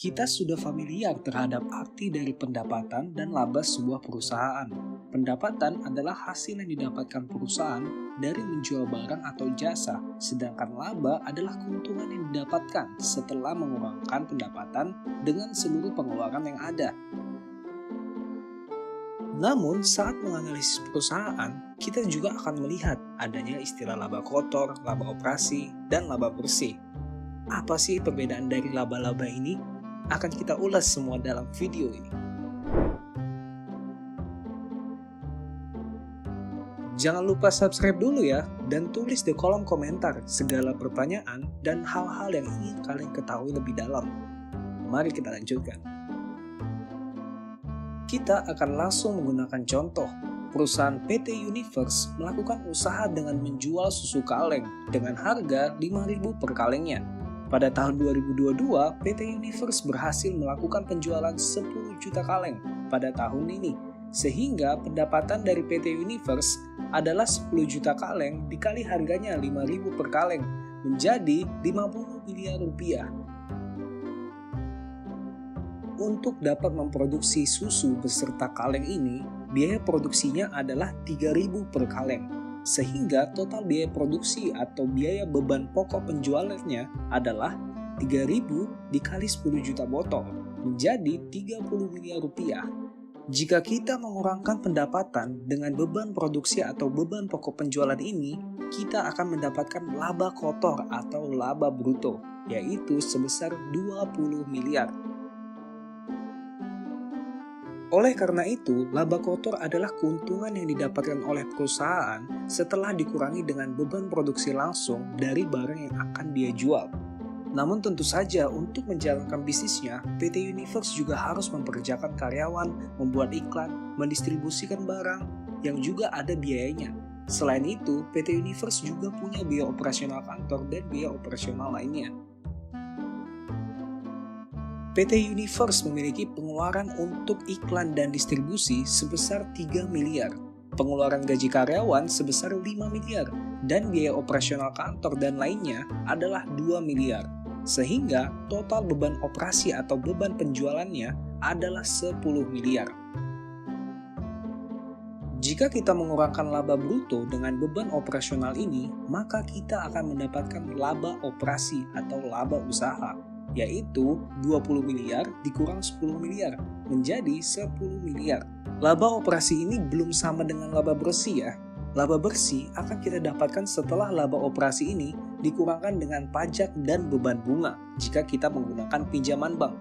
Kita sudah familiar terhadap arti dari pendapatan dan laba sebuah perusahaan. Pendapatan adalah hasil yang didapatkan perusahaan dari menjual barang atau jasa, sedangkan laba adalah keuntungan yang didapatkan setelah mengurangkan pendapatan dengan seluruh pengeluaran yang ada. Namun, saat menganalisis perusahaan, kita juga akan melihat adanya istilah laba kotor, laba operasi, dan laba bersih. Apa sih perbedaan dari laba-laba ini? Akan kita ulas semua dalam video ini. Jangan lupa subscribe dulu ya, dan tulis di kolom komentar segala pertanyaan dan hal-hal yang ingin kalian ketahui lebih dalam. Mari kita lanjutkan. Kita akan langsung menggunakan contoh. Perusahaan PT Universe melakukan usaha dengan menjual susu kaleng dengan harga 5.000 per kalengnya. Pada tahun 2022, PT Universe berhasil melakukan penjualan 10 juta kaleng pada tahun ini, sehingga pendapatan dari PT Universe adalah 10 juta kaleng dikali harganya 5.000 per kaleng, menjadi 50 miliar rupiah. Untuk dapat memproduksi susu beserta kaleng ini, biaya produksinya adalah 3.000 per kaleng. Sehingga total biaya produksi atau biaya beban pokok penjualannya adalah 3.000 dikali 10 juta botol, menjadi 30 miliar rupiah. Jika kita mengurangkan pendapatan dengan beban produksi atau beban pokok penjualan ini, kita akan mendapatkan laba kotor atau laba bruto, yaitu sebesar 20 miliar. Oleh karena itu, laba kotor adalah keuntungan yang didapatkan oleh perusahaan setelah dikurangi dengan beban produksi langsung dari barang yang akan dia jual. Namun tentu saja untuk menjalankan bisnisnya, PT Universe juga harus mempekerjakan karyawan, membuat iklan, mendistribusikan barang, yang juga ada biayanya. Selain itu, PT Universe juga punya biaya operasional kantor dan biaya operasional lainnya. PT Universe memiliki pengeluaran untuk iklan dan distribusi sebesar 3 miliar, pengeluaran gaji karyawan sebesar 5 miliar, dan biaya operasional kantor dan lainnya adalah 2 miliar. Sehingga total beban operasi atau beban penjualannya adalah 10 miliar. Jika kita mengurangkan laba bruto dengan beban operasional ini, maka kita akan mendapatkan laba operasi atau laba usaha, yaitu 20 miliar dikurang 10 miliar, menjadi 10 miliar. Laba operasi ini belum sama dengan laba bersih ya. Laba bersih akan kita dapatkan setelah laba operasi ini dikurangkan dengan pajak dan beban bunga jika kita menggunakan pinjaman bank.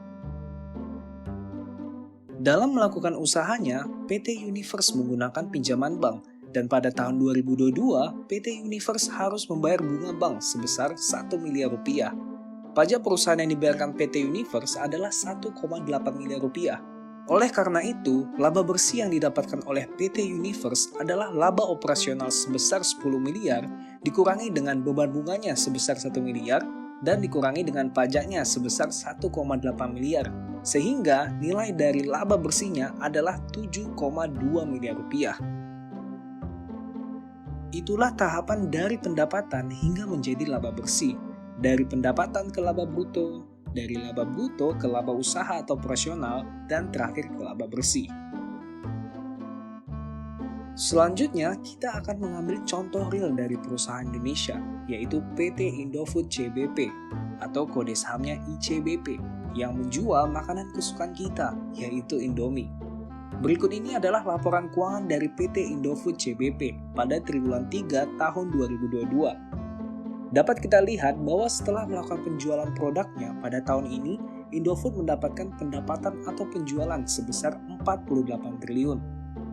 Dalam melakukan usahanya, PT Universe menggunakan pinjaman bank, dan pada tahun 2022, PT Universe harus membayar bunga bank sebesar 1 miliar rupiah. Pajak perusahaan yang dibayarkan PT Universe adalah 1,8 miliar rupiah. Oleh karena itu, laba bersih yang didapatkan oleh PT Universe adalah laba operasional sebesar 10 miliar dikurangi dengan beban bunganya sebesar 1 miliar dan dikurangi dengan pajaknya sebesar 1,8 miliar. Sehingga nilai dari laba bersihnya adalah 7,2 miliar rupiah. Itulah tahapan dari pendapatan hingga menjadi laba bersih. Dari pendapatan ke laba bruto, dari laba bruto ke laba usaha atau operasional, dan terakhir ke laba bersih. Selanjutnya, kita akan mengambil contoh real dari perusahaan Indonesia, yaitu PT Indofood CBP atau kode sahamnya ICBP yang menjual makanan kesukaan kita, yaitu Indomie. Berikut ini adalah laporan keuangan dari PT Indofood CBP pada triwulan 3 tahun 2022. Dapat kita lihat bahwa setelah melakukan penjualan produknya pada tahun ini, Indofood mendapatkan pendapatan atau penjualan sebesar 48 triliun.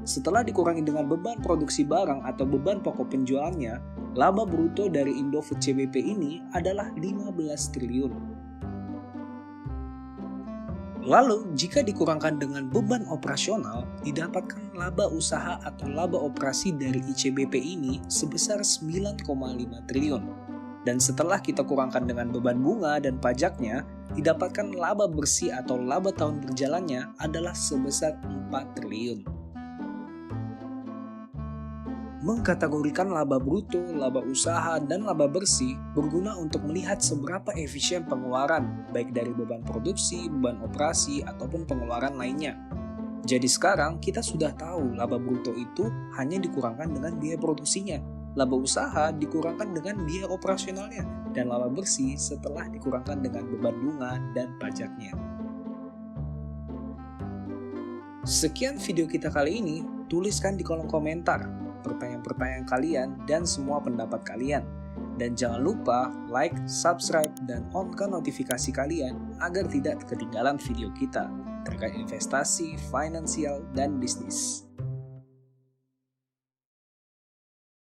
Setelah dikurangi dengan beban produksi barang atau beban pokok penjualannya, laba bruto dari Indofood CBP ini adalah 15 triliun. Lalu, jika dikurangkan dengan beban operasional, didapatkan laba usaha atau laba operasi dari ICBP ini sebesar 9,5 triliun. Dan setelah kita kurangkan dengan beban bunga dan pajaknya, didapatkan laba bersih atau laba tahun berjalannya adalah sebesar 4 triliun. Mengkategorikan laba bruto, laba usaha, dan laba bersih berguna untuk melihat seberapa efisien pengeluaran, baik dari beban produksi, beban operasi, ataupun pengeluaran lainnya. Jadi sekarang kita sudah tahu laba bruto itu hanya dikurangkan dengan biaya produksinya, laba usaha dikurangkan dengan biaya operasionalnya, dan laba bersih setelah dikurangkan dengan beban bunga dan pajaknya. Sekian video kita kali ini, tuliskan di kolom komentar pertanyaan-pertanyaan kalian dan semua pendapat kalian. Dan jangan lupa like, subscribe, dan on-kan notifikasi kalian agar tidak ketinggalan video kita terkait investasi, finansial, dan bisnis.